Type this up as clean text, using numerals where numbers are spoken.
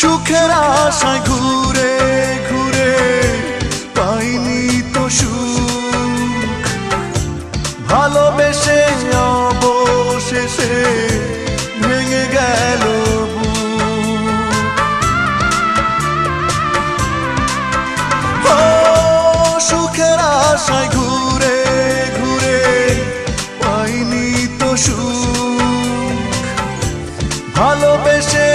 সুখের আশায় ঘুরে ঘুরে পাইনি তো সুখ, ভালোবেসে অবশেষে ভেঙে গেল বুক। ও সুখের আশায় ঘুরে ঘুরে পাইনি তো সুখ, ভালোবেসে